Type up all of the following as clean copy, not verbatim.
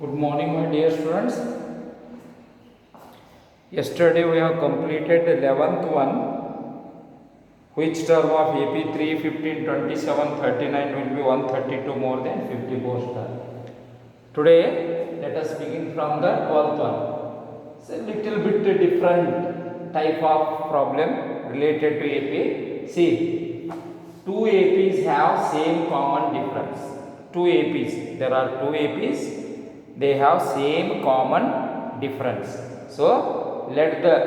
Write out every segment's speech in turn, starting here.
Good morning, my dear students. Yesterday we have completed the 11th one. Which term of AP 3, 15, 27, 39 will be 132 more than 54 star? Today, let us begin from the 12th one. It's a little bit different type of problem related to AP. See, two APs have same common difference. Two APs, there are two APs, they have same common difference. So, let the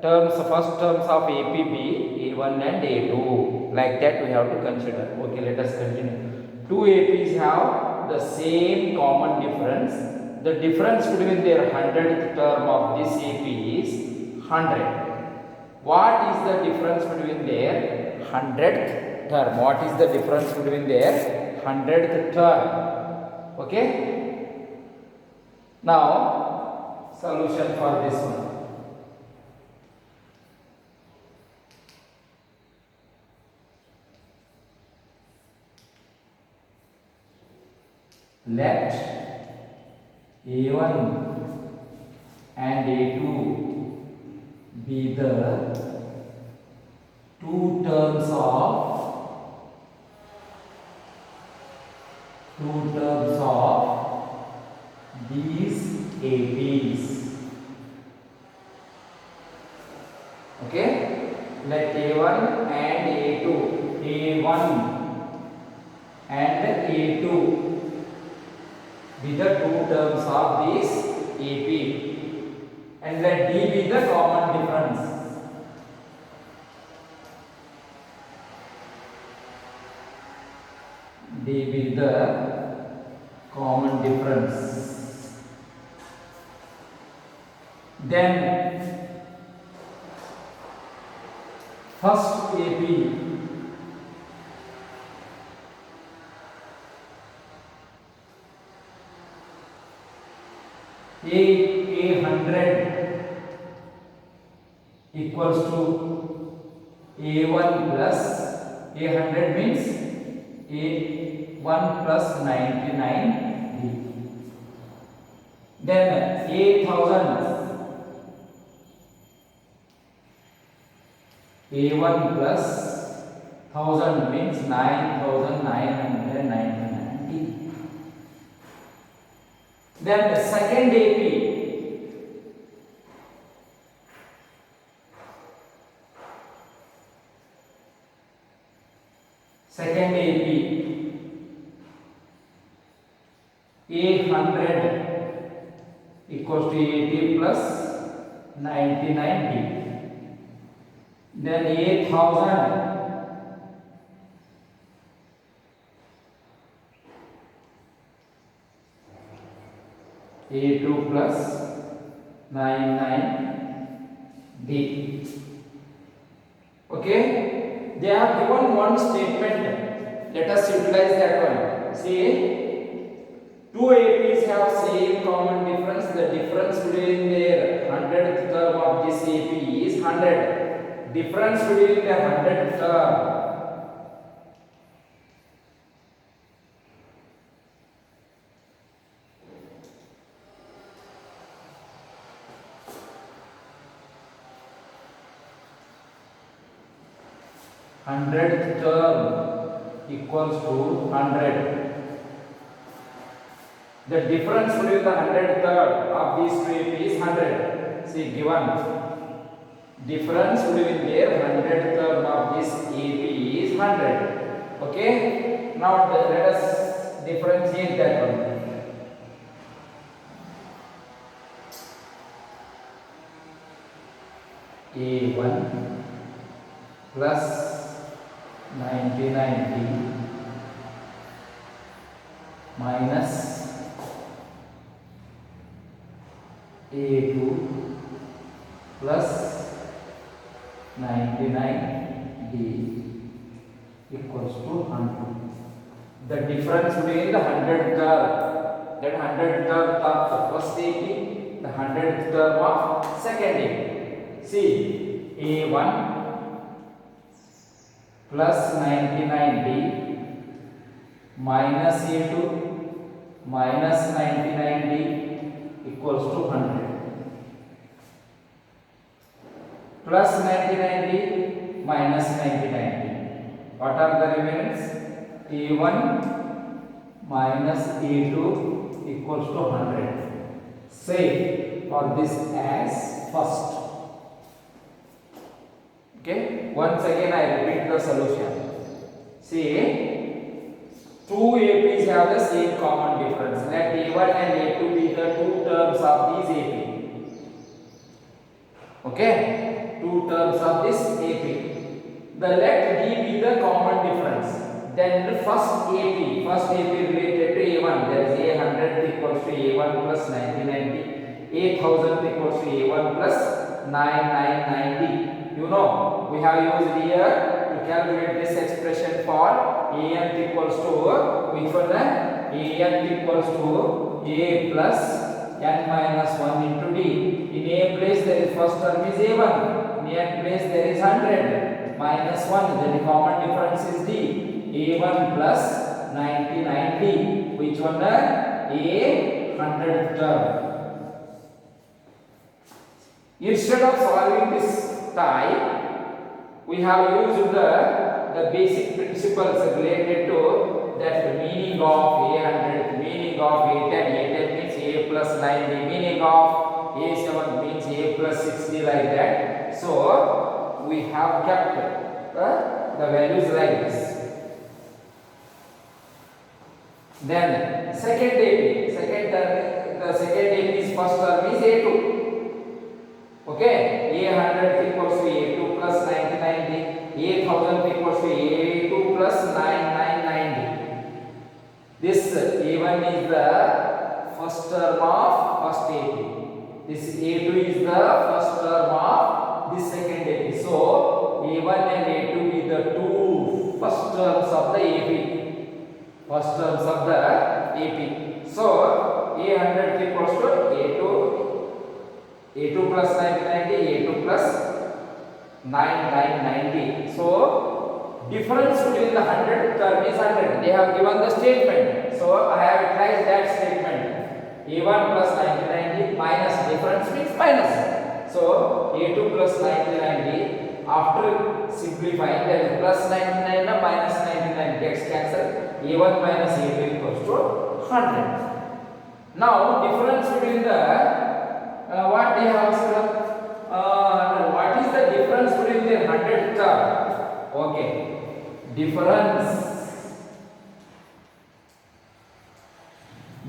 first terms of AP be A1 and A2. Like that we have to consider. Okay, let us continue. Two APs have the same common difference. The difference between their 100th term of this AP is 100. What is the difference between their 100th term? What is the difference between their 100th term? Okay. Now, solution for this one. Let A1 and A2 be the two terms of these APs. Okay, let A1 and A2 be the two terms of this AP, and let D be the common difference. D be the common difference. Then first AP A100 equals to A1 plus A100 means A1 plus 99D. Then A1000 A1 plus 1000 means 9999D. Then the second AP A100 equals to 80 plus 99D. Then A1000 A2 plus 99D. Okay, they have given one statement. Let us utilize that one. See, two APs have same common difference. The difference between their 100th term of this AP is 100. Difference between the 100th term equals to 100. The difference between the 100th term of these two AP is 100. See, given difference between their 100th term of this AP is 100. Okay. Now let us differentiate that one. A1 plus 99D minus A2 plus 99D equals to 100. The difference between the 100th term, that 100th term of the first AP, the 100th term of second AP. See, A1 plus 99D minus A2 minus 99D equals to 100. Plus 99D minus 99D. What are the remains? A1 minus A2 equals to 100. Say for this as first. Okay, once again I repeat the solution. See, two APs have the same common difference. Let A1 and A2 be the two terms of these AP. Okay, two terms of this AP. The let D be the common difference. Then the first AP related to A1, there is A100 equals to A1 plus 99D, A1000 equals to A1 plus 999D. You know, we have used here to calculate this expression for AN equals to which one? AN equals to A plus n minus 1 into D. In A place there is first term is A1, in N place there is 100 minus 1, then the common difference is D. A1 plus 99D, which one? A100th term. Instead of solving this type, we have used the basic principles related to that meaning of A100, meaning of A10. A10 means A plus 90, meaning of A7 means A plus 60, like that. So we have kept the values like this. Then second AP, the second AP's first term is A2. Okay, A100 equals to A2 plus 99D, A1000 equals to A2 plus 999D. This A1 is the first term of first AP. This A2 is the first term of this second AP. So A1 and A2 be the two first terms of the AP. First terms of the AP. So A100 equals to A2 plus 990, A2 plus 9990. So difference between the 100th term is 100. They have given the statement. So I have utilized that statement. A1 plus 990 minus, difference means minus. So A2 plus 990, after simplifying, there is plus 99 and minus 99 gets cancelled. A1 minus A2 equals to 100. Now difference between the what they have asked, what is the difference between the 100th term? Okay, difference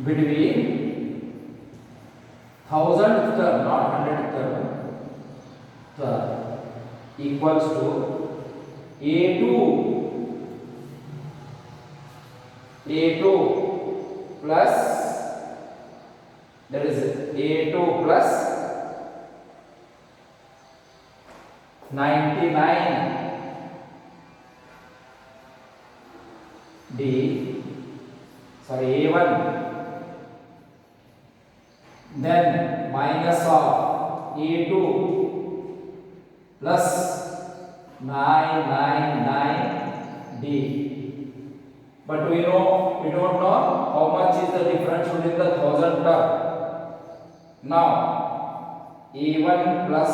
between 1000th term, not 100th term, equals to A2 plus, that is A2 plus 99D, sorry, A1, then minus of A2 plus 999D. But we don't know how much is the difference between the 1000 term. Now A1 plus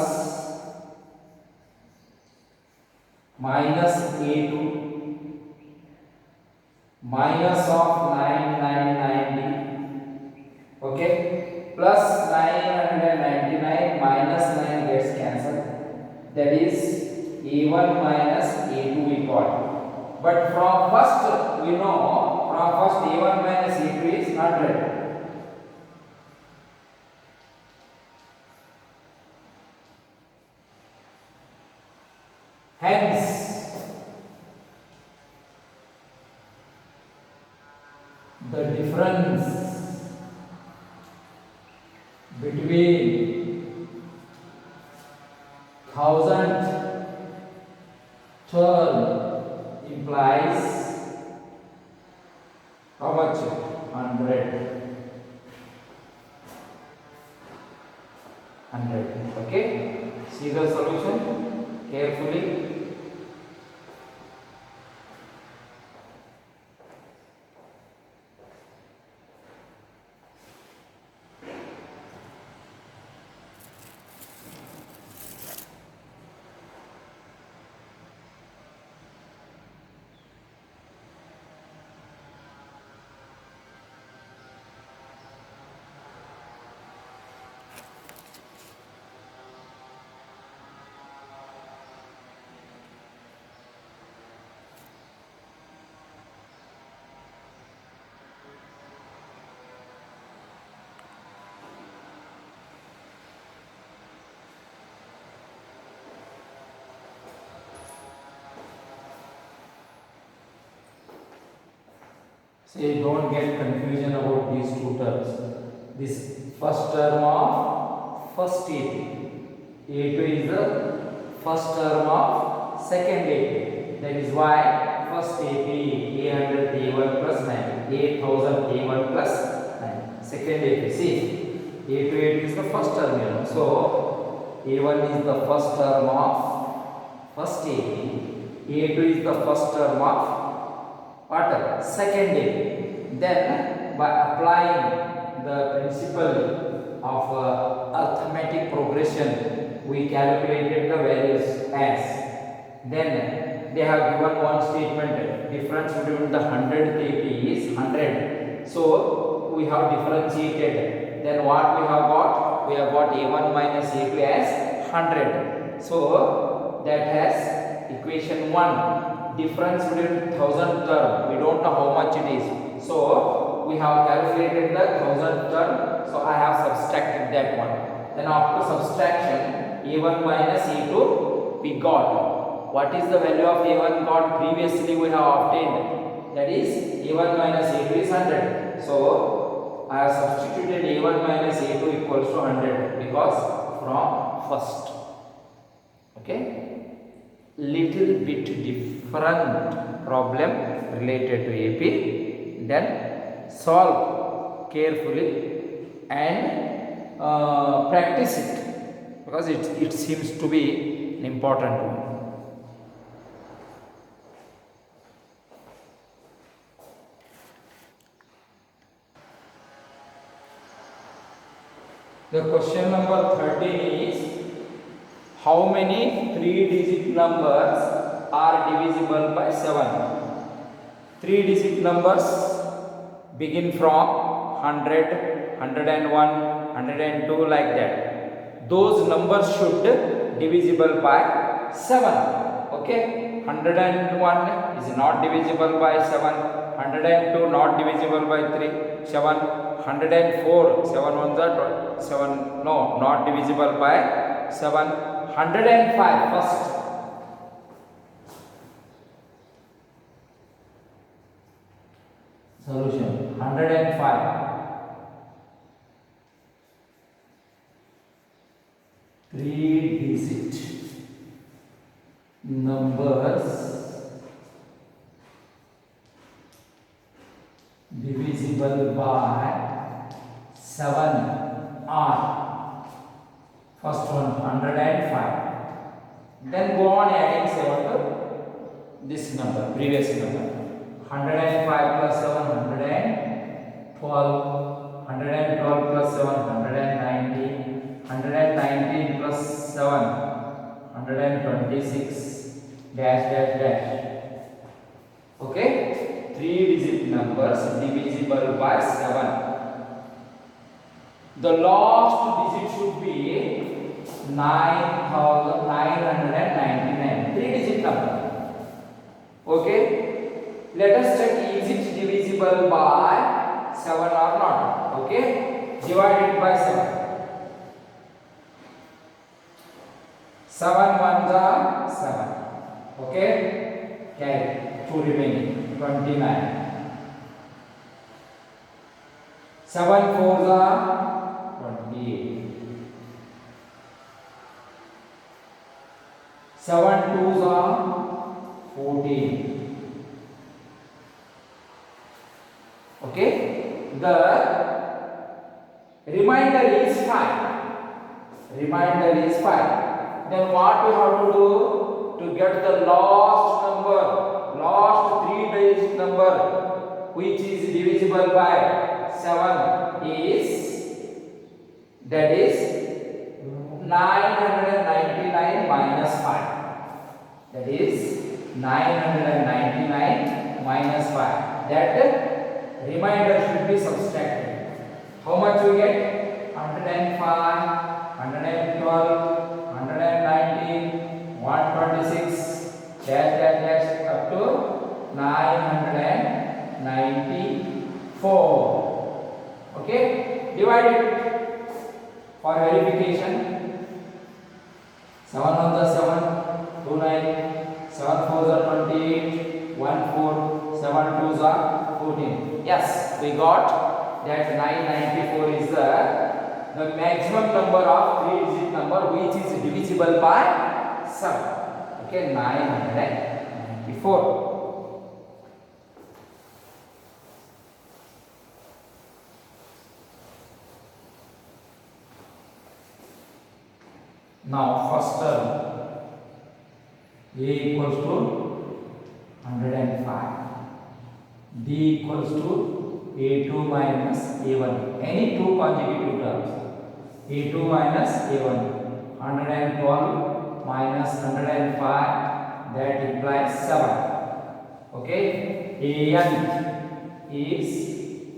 minus A2 minus of 999D, okay, plus 999 minus 9 gets cancelled. That is A1 minus A2 we got. But from first we know, from first A1 minus A2 is 100. Hence the difference between 1000th term implies how much? 100. Okay, see the solution carefully. say don't get confusion about these two terms. This first term of first AP. A2 is the first term of second AP. That is why first AP A100 A1 plus 9, 8000 A1 plus 9. Second AP, see, A2 is the first term here. So A1 is the first term of first AP. A2 is the first term of what? Second AP. Then by applying the principle of arithmetic progression, we calculated the values as. Then they have given one statement, difference between the 100 AP is 100. So we have differentiated. Then what we have got? We have got A1 minus A2 as 100. So that has equation 1. Difference between 1000 term, we don't know how much it is. So we have calculated the 1000 term. So I have subtracted that one. Then after subtraction, A1 minus A2 we got. What is the value of A1 got previously we have obtained? That is A1 minus A2 is 100. So I have substituted A1 minus A2 equals to 100 because from first. Okay. Little bit different problem related to AP. Then solve carefully and practice it because it seems to be an important one. The question number 13 is, how many 3-digit numbers are divisible by 7? 3-digit numbers begin from 100, 101, 102 like that. Those numbers should divisible by 7. Okay, 101 is not divisible by 7. 102 not divisible by 3. 7. 104, 7 ones are 7, no, not divisible by 7. 105 first. Solution 105. 3-digit numbers divisible by 7 are, first one 105. Then go on adding 7 to this number, previous number. 105 plus 7, 112. 112 plus 7, 119. 119 plus 7, 126. Dash, dash, dash. Okay? 3-digit numbers divisible by 7. The last digit should be 9,999. 3-digit number. Okay? Let us check, is it divisible by 7 or not? Okay? Divide it by 7. 7 ones are 7. Okay? Carry 2 remaining. 29. 7 fours are 28. 7 twos are 14. Okay, the remainder is 5. Remainder is 5. Then what we have to do to get the last number, last 3-digit number which is divisible by 7 is, that is 999 minus 5. That is 999 minus 5. That remainder should be subtracted. How much we get? 105, 112, 119, 126, dash, dash, dash, up to 994. Okay, divide it for verification. 7 on the 7, 2 9, 7 4s are 28, 1 4, 7 2s are 14. Yes, we got that 994 is the maximum number of 3-digit number which is divisible by 7. Okay, 994. Now first term a equals to 105, b equals to a2 minus a1, any two consecutive terms, a2 minus a1, 112 minus 105, that implies 7. Okay, an is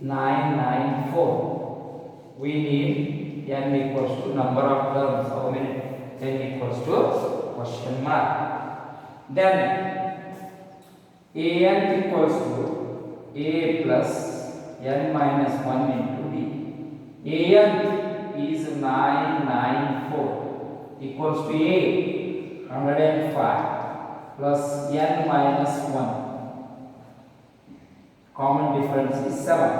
994. We need n equals to number of terms. How many? N equals to question mark. Then an equals to a plus n minus 1 into b. An is 994 equals to a 105 plus n minus 1. Common difference is 7.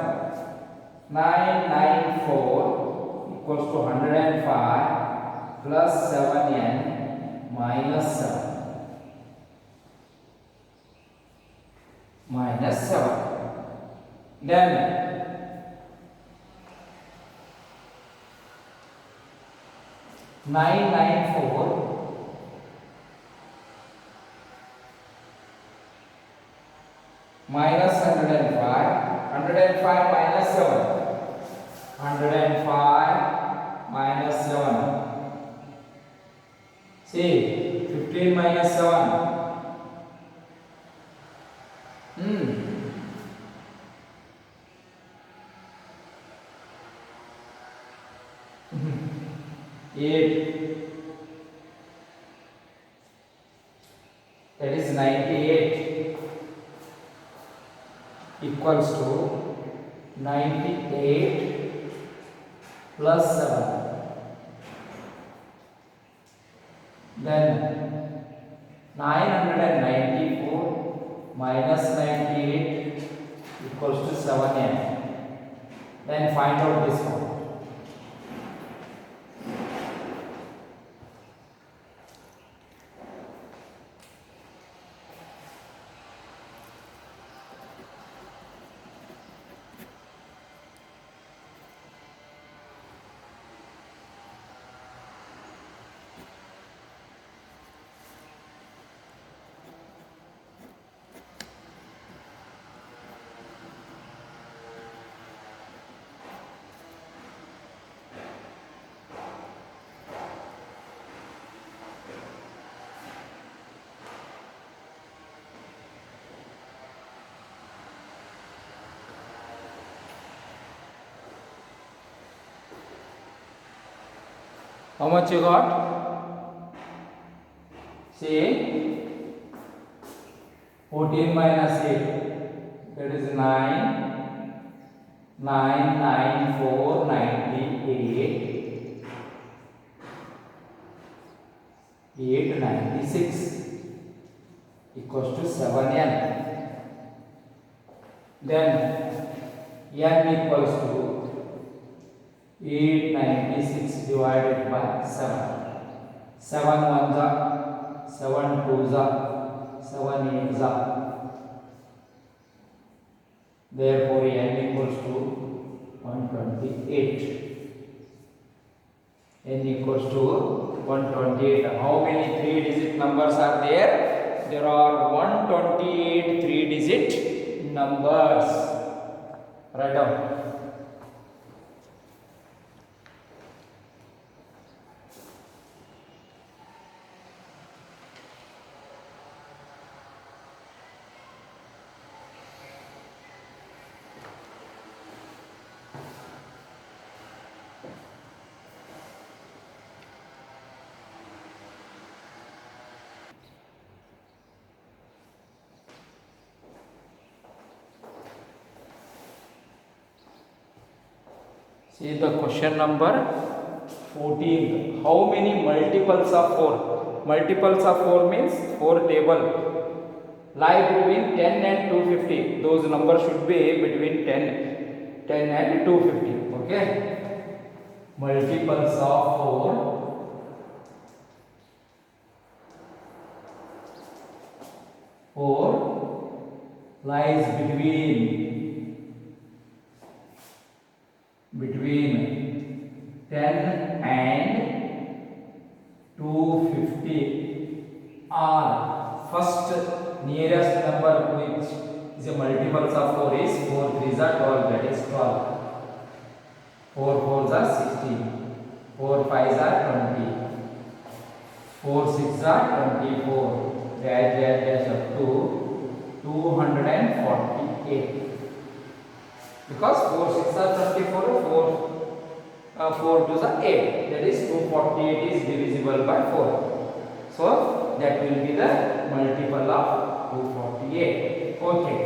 994 equals to 105 plus 7n minus 7. Minus 7. Then 994 minus 105. 105 minus 7. 105 minus 7. See, 15 minus 7. 8. That is 98 equals to 98 plus 7. Then 994 minus 98 equals to 7n. Then find out this one. How much you got? See, 14 minus 8, that is 9. 994 98 896 equals to 7n. Then n equals to 896 divided by 7. 7 1 za, 7 2 za, 7 8 za. Therefore, n equals to 128. N equals to 128. How many 3-digit numbers are there? There are 128 3-digit numbers. Write down. See the question number 14. How many multiples of 4? Multiples of 4 means 4 table. lie between 10 and 250. Those numbers should be between 10 and 250. Okay. Multiples of 4 lies between 10 and 250 are first nearest number which is a multiples of 4 is 4 3s are 12, that is 12. 4 4s are 16, 4 5s are 20, 4 6s are 24, dash up to 248. Because 4 6s are 24, 4 2s are 8, that is 248 is divisible by 4. So that will be the multiple of 248. Okay.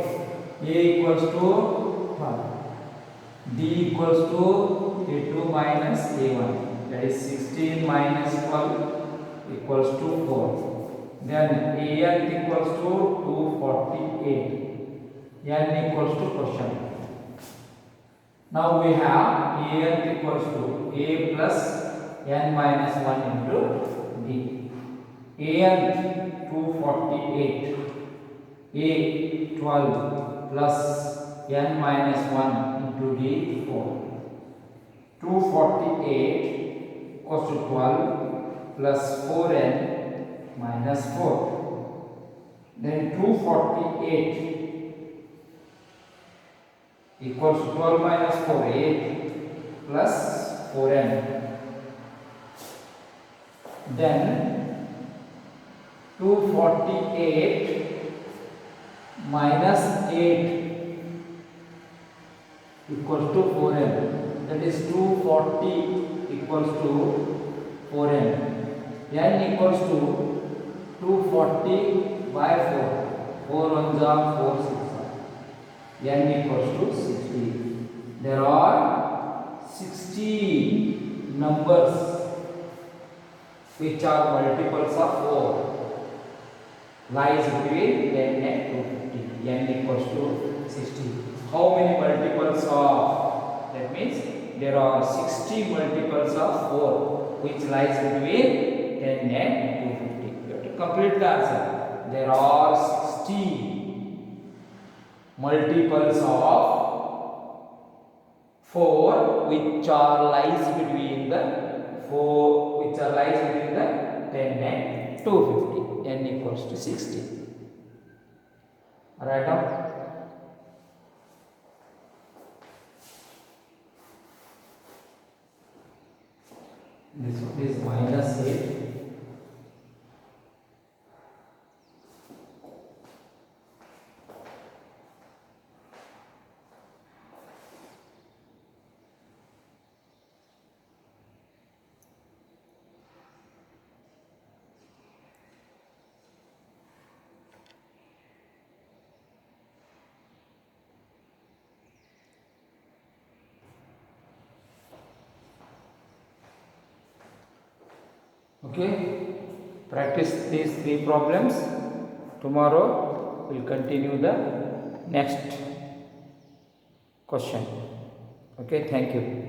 A equals to 12. D equals to A2 minus A1. That is 16 minus 12 equals to 4. Then AN equals to 248. N equals to question. Now we have AN equals to A plus N minus 1 into D. AN 248, A 12 plus N minus 1 into D 4. 248 equals to 12 plus 4N minus 4. Then 248 equals to 12 minus 4, 8 plus 4N. Then 248 minus 8 equals to 4N. That is 240 equals to 4N. N equals to 240 by 4. 4 ones are 4 6. N equals to 60. There are 60 numbers which are multiples of 4. Lies between 10 and 250. N equals to 60. How many multiples of? That means there are 60 multiples of 4 which lies between 10 and 250. You have to complete the answer. There are 60 multiples of 4 which are lies between the 10 and 250. N equals to 60. Right now. This one is minus 8. Okay, practice these 3 problems. Tomorrow we'll continue the next question. Okay, thank you.